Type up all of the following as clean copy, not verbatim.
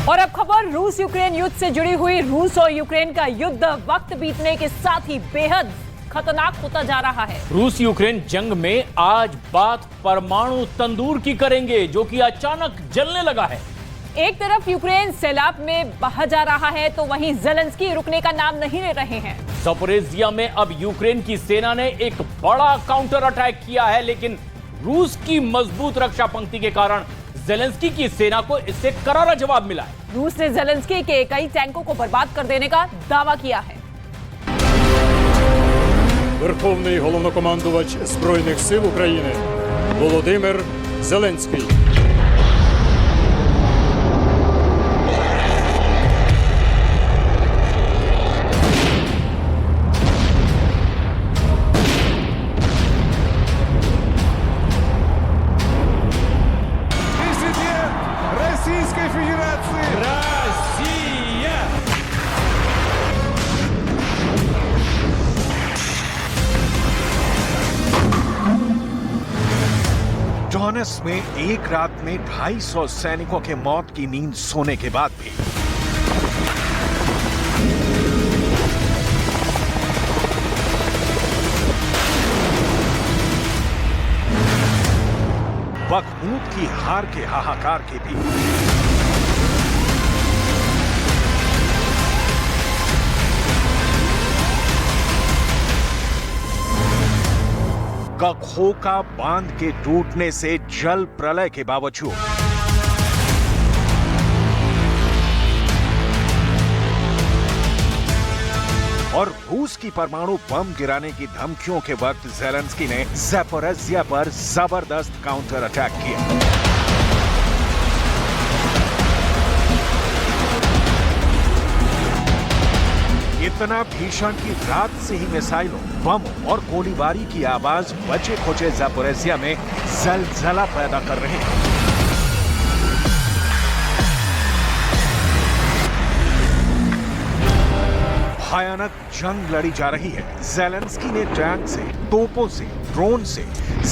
और अब खबर रूस यूक्रेन युद्ध से जुड़ी हुई। रूस और यूक्रेन का युद्ध वक्त बीतने के साथ ही बेहद खतरनाक होता जा रहा है। रूस यूक्रेन जंग में आज बात परमाणु तंदूर की करेंगे, जो कि अचानक जलने लगा है। एक तरफ यूक्रेन सैलाब में बहा जा रहा है, तो वहीं ज़ेलेंस्की रुकने का नाम नहीं ले रहे हैं। ज़पोरिज़िया में अब यूक्रेन की सेना ने एक बड़ा काउंटर अटैक किया है, लेकिन रूस की मजबूत रक्षा पंक्ति के कारण ज़ेलेंस्की की सेना को इससे करारा जवाब मिला है। रूस ने ज़ेलेंस्की के कई टैंकों को बर्बाद कर देने का दावा किया है। Верховний головнокомандувач Збройних сил України Володимир Зеленський. Президент Российской Федерации! Россия! डोनेट्स्क में एक रात में 250 सैनिकों के मौत की नींद सोने के बाद भी बखमूत की हार के हाहाकार के भी कखोका बांध के टूटने से जल प्रलय के बावजूद और रूस की परमाणु बम गिराने की धमकियों के वक्त ज़ेलेंस्की ने ज़पोरिज़िया पर जबरदस्त काउंटर अटैक किया। इतना भीषण कि रात से ही मिसाइलों, बमों और गोलीबारी की आवाज बचे खोचे ज़पोरिज़िया में जलजला पैदा कर रहे हैं। भयानक जंग लड़ी जा रही है। ज़ेलेंस्की ने टैंक से, तोपों से, ड्रोन से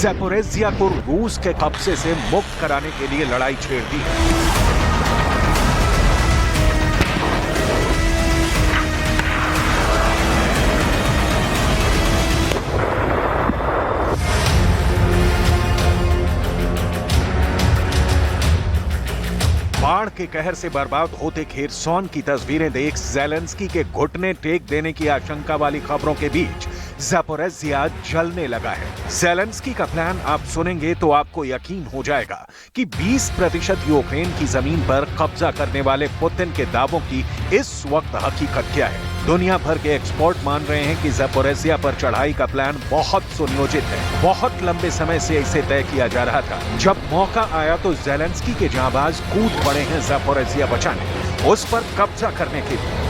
ज़पोरिज़िया को रूस के कब्जे से मुक्त कराने के लिए लड़ाई छेड़ दी है। बाढ़ के कहर से बर्बाद होते खेरसौन की तस्वीरें देख ज़ेलेंस्की के घुटने टेक देने की आशंका वाली खबरों के बीच ज़पोरिज़िया जलने लगा है। ज़ेलेंस्की का प्लान आप सुनेंगे तो आपको यकीन हो जाएगा कि 20% यूक्रेन की जमीन पर कब्जा करने वाले पुतिन के दावों की इस वक्त हकीकत क्या है। दुनिया भर के एक्सपर्ट मान रहे हैं कि ज़पोरिज़िया पर चढ़ाई का प्लान बहुत सुनियोजित है। बहुत लंबे समय से इसे तय किया जा रहा था। जब मौका आया तो ज़ेलेंस्की के जांबाज कूद पड़े हैं ज़पोरिज़िया बचाने, उस पर कब्जा करने के लिए।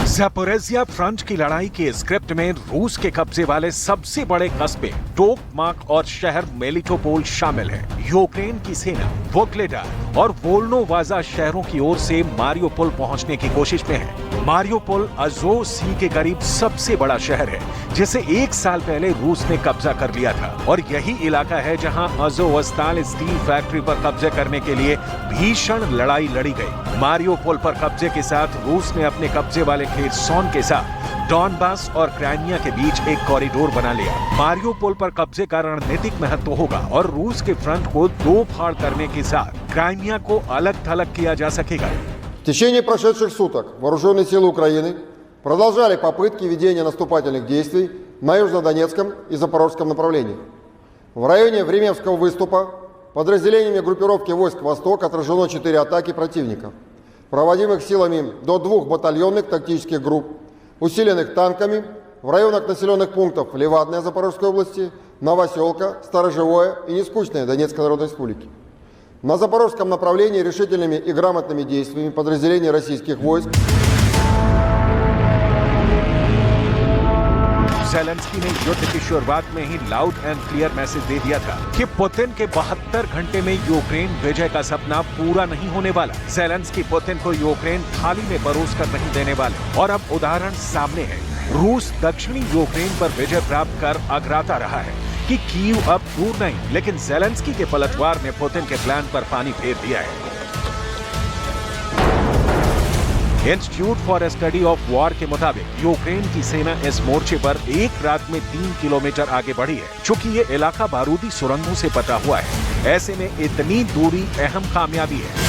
ज़पोरिज़िया फ्रंट की लड़ाई के स्क्रिप्ट में रूस के कब्जे वाले सबसे बड़े कस्बे टोकमाक और शहर मेलिटोपोल शामिल है। यूक्रेन की सेना वोग्लेडार और वोल्नोवाजा शहरों की ओर से मारियोपोल पहुंचने की कोशिश में है। मारियोपोल अज़ोव सी के करीब सबसे बड़ा शहर है, जिसे 1 साल पहले रूस ने कब्जा कर लिया था, और यही इलाका है जहां अज़ोवस्ताल स्टील फैक्ट्री पर कब्जे करने के लिए भीषण लड़ाई लड़ी गई। मारियोपोल पर कब्जे के साथ रूस ने अपने कब्जे वाले खेरसौन के साथ डॉनबास और क्राइमिया के बीच एक कॉरिडोर बना लिया। मारियोपोल पर कब्जे का रणनीतिक महत्व होगा और रूस के फ्रंट को 2 फाड़ करने के साथ क्राइमिया को अलग थलग किया जा सकेगा। В течение прошедших суток вооруженные силы Украины продолжали попытки ведения наступательных действий на Южнодонецком и Запорожском направлениях. В районе Времевского выступа подразделениями группировки войск «Восток» отражено 4 атаки противника, проводимых силами до 2 батальонных тактических групп, усиленных танками в районах населенных пунктов Левадная Запорожской области, Новоселка, Сторожевое и Нескучное Донецкой Народной Республики. На запорожском направлении решительными и грамотными действиями подразделений российских войск ज़ेलेंस्की ने युद्ध की शुरुआत में ही लाउड एंड क्लियर मैसेज दे दिया था कि पुतिन के 72 घंटे में यूक्रेन विजय का सपना पूरा नहीं होने वाला। ज़ेलेंस्की पुतिन को यूक्रेन थाली में परोस कर नहीं देने वाले, और अब उदाहरण सामने है। रूस दक्षिणी यूक्रेन पर विजय प्राप्त कर अगराता रहा है। कि कीव अब दूर नहीं, लेकिन ज़ेलेंस्की के पलटवार ने पुतिन के प्लान पर पानी फेर दिया है। Institute for study of war के मुताबिक यूक्रेन की सेना इस मोर्चे पर एक रात में 3 किलोमीटर आगे बढ़ी है, चूंकि ये इलाका बारूदी सुरंगों से पटा हुआ है। ऐसे में इतनी दूरी अहम कामयाबी है।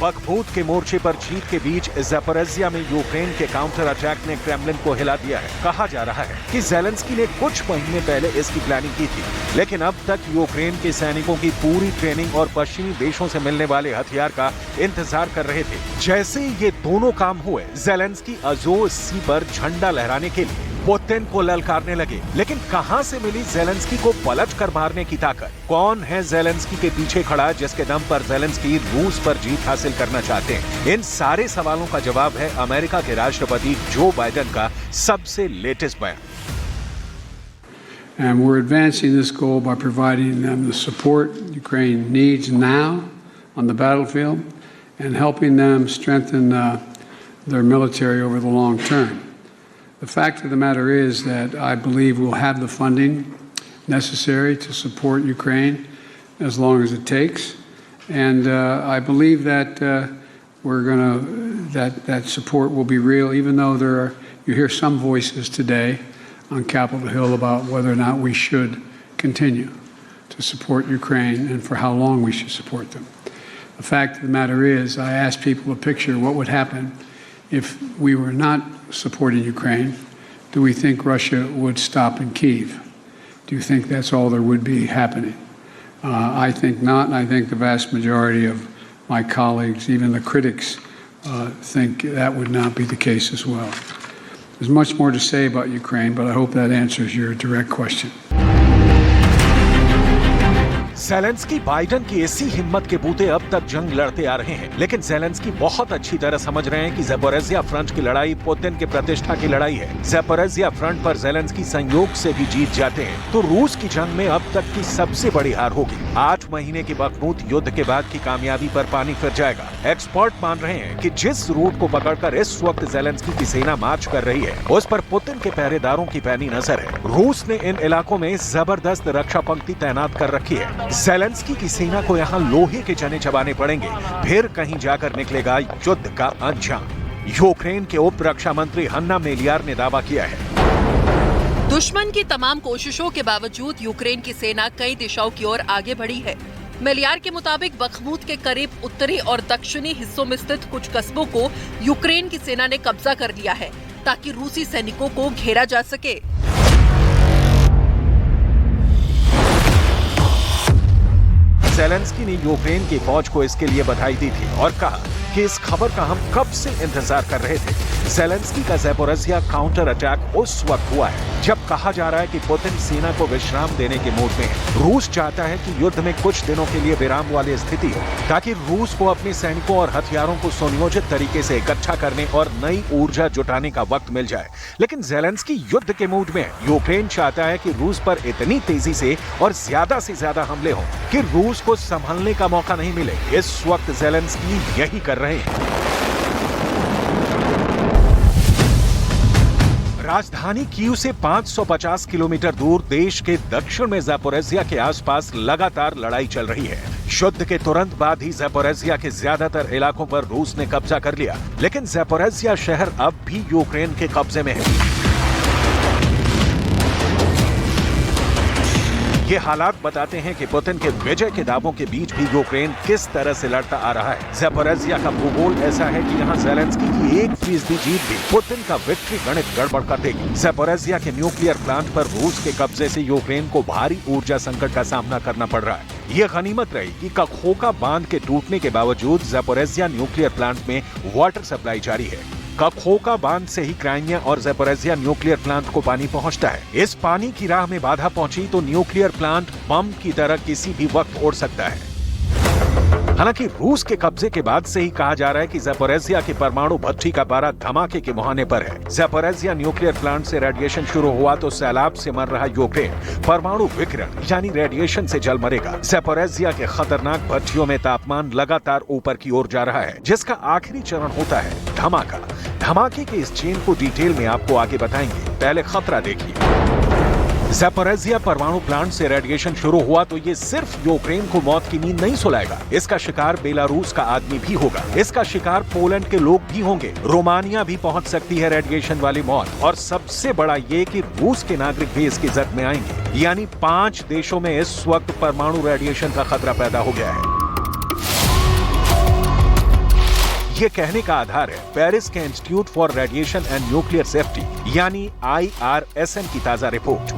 बखमूत के मोर्चे पर जीत के बीच ज़पोरिज़िया में यूक्रेन के काउंटर अटैक ने क्रेमलिन को हिला दिया है। कहा जा रहा है कि ज़ेलेंस्की ने कुछ महीने पहले इसकी प्लानिंग की थी, लेकिन अब तक यूक्रेन के सैनिकों की पूरी ट्रेनिंग और पश्चिमी देशों से मिलने वाले हथियार का इंतजार कर रहे थे। जैसे ये दोनों काम हुए, ज़ेलेंस्की अज़ोव सी पर झंडा लहराने के लिए पुतिन को ललकारने लगे। लेकिन कहां से मिली ज़ेलेंस्की को पलट कर मारने की ताकत? कौन है ज़ेलेंस्की के पीछे खड़ा जिसके दम पर ज़ेलेंस्की रूस पर जीत हासिल करना चाहते हैं? इन सारे सवालों का जवाब है अमेरिका के राष्ट्रपति जो बाइडेन का सबसे लेटेस्ट बयान। And we're advancing this goal by providing them the support Ukraine needs now on the battlefield and helping them strengthen their military over the long term. The fact of the matter is that I believe we'll have the funding necessary to support Ukraine as long as it takes, and I believe that that support will be real. Even though you hear some voices today on Capitol Hill about whether or not we should continue to support Ukraine and for how long we should support them. The fact of the matter is, I asked people to picture what would happen if we were not supporting Ukraine. Do we think Russia would stop in Kyiv? Do you think that's all there would be happening? I think not, and I think the vast majority of my colleagues, even the critics, think that would not be the case as well. There's much more to say about Ukraine, but I hope that answers your direct question. Zelensky Biden की इसी हिम्मत के बूते अब तक जंग लड़ते आ रहे हैं, लेकिन ज़ेलेंस्की बहुत अच्छी तरह समझ रहे हैं कि ज़पोरिज़िया फ्रंट की लड़ाई पुतिन के प्रतिष्ठा की लड़ाई है। ज़पोरिज़िया फ्रंट पर ज़ेलेंस्की संयोग से भी जीत जाते हैं तो रूस की जंग में अब तक की सबसे बड़ी हार होगी। 8 महीने की बखमूत युद्ध के बाद की कामयाबी पर पानी फिर जाएगा। एक्सपर्ट मान रहे हैं कि जिस रूट को पकड़कर इस वक्त ज़ेलेंस्की की सेना मार्च कर रही है, उस पर पुतिन के पहरेदारों की पैनी नजर है। रूस ने इन इलाकों में जबरदस्त रक्षा पंक्ति तैनात कर रखी है। ज़ेलेंस्की की सेना को यहाँ लोहे के चने चबाने पड़ेंगे, फिर कहीं जाकर निकलेगा युद्ध का अंजाम। यूक्रेन के उप रक्षा मंत्री हन्ना मेलियार ने दावा किया है, दुश्मन की तमाम कोशिशों के बावजूद यूक्रेन की सेना कई दिशाओं की ओर आगे बढ़ी है। मेलियार के मुताबिक बखमूत के करीब उत्तरी और दक्षिणी हिस्सों में स्थित कुछ कस्बों को यूक्रेन की सेना ने कब्जा कर लिया है ताकि रूसी सैनिकों को घेरा जा सके। ज़ेलेंस्की ने यूक्रेन की फौज को इसके लिए बधाई दी थी और कहा कि इस खबर का हम कब से इंतजार कर रहे थे। ज़ेलेंस्की का ज़पोरिज़िया काउंटर अटैक उस वक्त हुआ है जब कहा जा रहा है कि पुतिन सेना को विश्राम देने के मूड में है। रूस चाहता है कि युद्ध में कुछ दिनों के लिए विराम वाली स्थिति हो ताकि रूस को अपने सैनिकों और हथियारों को सुनियोजित तरीके से इकट्ठा करने और नई ऊर्जा जुटाने का वक्त मिल जाए। लेकिन ज़ेलेंस्की युद्ध के मूड में है। यूक्रेन चाहता है कि रूस पर इतनी तेजी से और ज्यादा से ज्यादा हमले हों कि रूस को संभलने का मौका नहीं मिले। इस वक्त ज़ेलेंस्की यही कर रहे हैं। राजधानी कीव से 550 किलोमीटर दूर देश के दक्षिण में ज़पोरिज़िया के आसपास लगातार लड़ाई चल रही है। युद्ध के तुरंत बाद ही ज़पोरिज़िया के ज्यादातर इलाकों पर रूस ने कब्जा कर लिया, लेकिन ज़पोरिज़िया शहर अब भी यूक्रेन के कब्जे में है। ये हालात बताते हैं कि पुतिन के विजय के दावों के बीच भी यूक्रेन किस तरह से लड़ता आ रहा है। ज़पोरिज़िया का भूगोल ऐसा है कि यहाँ ज़ेलेंस्की की 1% जीत भी पुतिन का विक्ट्री गणित गड़बड़ कर देगी। ज़पोरिज़िया के न्यूक्लियर प्लांट पर रूस के कब्जे से यूक्रेन को भारी ऊर्जा संकट का सामना करना पड़ रहा है। ये गनीमत रही कि कखोका बांध के टूटने के बावजूद ज़पोरिज़िया न्यूक्लियर प्लांट में वाटर सप्लाई जारी है। कखोका बांध से ही क्राइमिया और ज़पोरिज़िया न्यूक्लियर प्लांट को पानी पहुंचता है। इस पानी की राह में बाधा पहुंची तो न्यूक्लियर प्लांट बम की तरह किसी भी वक्त उड़ सकता है। हालांकि रूस के कब्जे के बाद से ही कहा जा रहा है कि ज़ैपोरिज़िया की परमाणु भट्टी का पारा धमाके के मुहाने पर है। ज़ैपोरिज़िया न्यूक्लियर प्लांट से रेडिएशन शुरू हुआ तो सैलाब से मर रहा यूक्रेन परमाणु विकिरण यानी रेडिएशन से जल मरेगा। ज़ैपोरिज़िया के खतरनाक भट्टियों में तापमान लगातार ऊपर की ओर जा रहा है, जिसका आखिरी चरण होता है धमाका। धमाके के इस चेन को डिटेल में आपको आगे बताएंगे, पहले खतरा देखिए। ज़ैपोरिज़िया परमाणु प्लांट से रेडिएशन शुरू हुआ तो ये सिर्फ यूक्रेन को मौत की नींद नहीं सुलाएगा, इसका शिकार बेलारूस का आदमी भी होगा, इसका शिकार पोलैंड के लोग भी होंगे, रोमानिया भी पहुंच सकती है रेडिएशन वाली मौत, और सबसे बड़ा ये कि रूस के नागरिक भी इसकी जद में आएंगे। यानी 5 देशों में इस वक्त परमाणु रेडिएशन का खतरा पैदा हो गया है। ये कहने का आधार है पेरिस के institute for radiation and nuclear safety यानी IRSN की ताजा रिपोर्ट।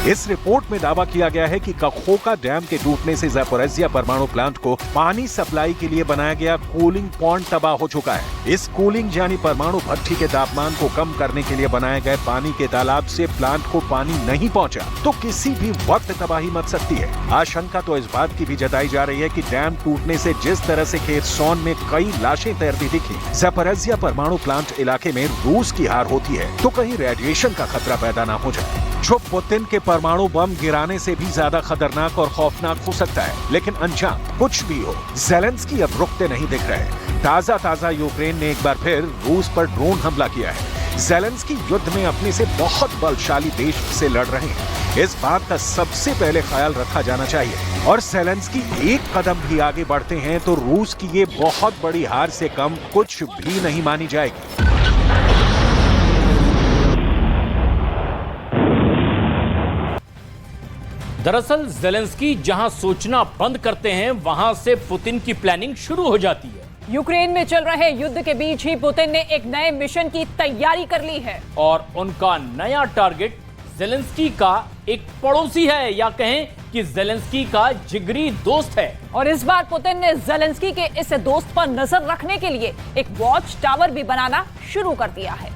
इस रिपोर्ट में दावा किया गया है कि कखोका डैम के टूटने से ज़ैपोरिज़िया परमाणु प्लांट को पानी सप्लाई के लिए बनाया गया कूलिंग पॉन्ड तबाह हो चुका है। इस कूलिंग यानी परमाणु भट्टी के तापमान को कम करने के लिए बनाए गए पानी के तालाब से प्लांट को पानी नहीं पहुंचा तो किसी भी वक्त तबाही मच सकती है। आशंका तो इस बात की भी जताई जा रही है कि डैम टूटने से जिस तरह से खेरसोन में कई लाशें तैरती दिखी, ज़ैपोरिज़िया परमाणु प्लांट इलाके में रूस की हार होती है तो कहीं रेडिएशन का खतरा पैदा ना हो जाए, जो पुतिन के परमाणु बम गिराने से भी ज्यादा खतरनाक और खौफनाक हो सकता है। लेकिन अंजाम कुछ भी हो, ज़ेलेंस्की अब रुकते नहीं दिख रहे। ताजा यूक्रेन ने एक बार फिर रूस पर ड्रोन हमला किया है। ज़ेलेंस्की युद्ध में अपने से बहुत बलशाली देश से लड़ रहे हैं, इस बात का सबसे पहले ख्याल रखा जाना चाहिए। और ज़ेलेंस्की एक कदम भी आगे बढ़ते हैं तो रूस की ये बहुत बड़ी हार से कम कुछ भी नहीं मानी जाएगी। दरअसल ज़ेलेंस्की जहां सोचना बंद करते हैं वहां से पुतिन की प्लानिंग शुरू हो जाती है। यूक्रेन में चल रहे युद्ध के बीच ही पुतिन ने एक नए मिशन की तैयारी कर ली है और उनका नया टारगेट ज़ेलेंस्की का एक पड़ोसी है, या कहें कि ज़ेलेंस्की का जिगरी दोस्त है। और इस बार पुतिन ने ज़ेलेंस्की के इस दोस्त पर नजर रखने के लिए एक वॉच टावर भी बनाना शुरू कर दिया है।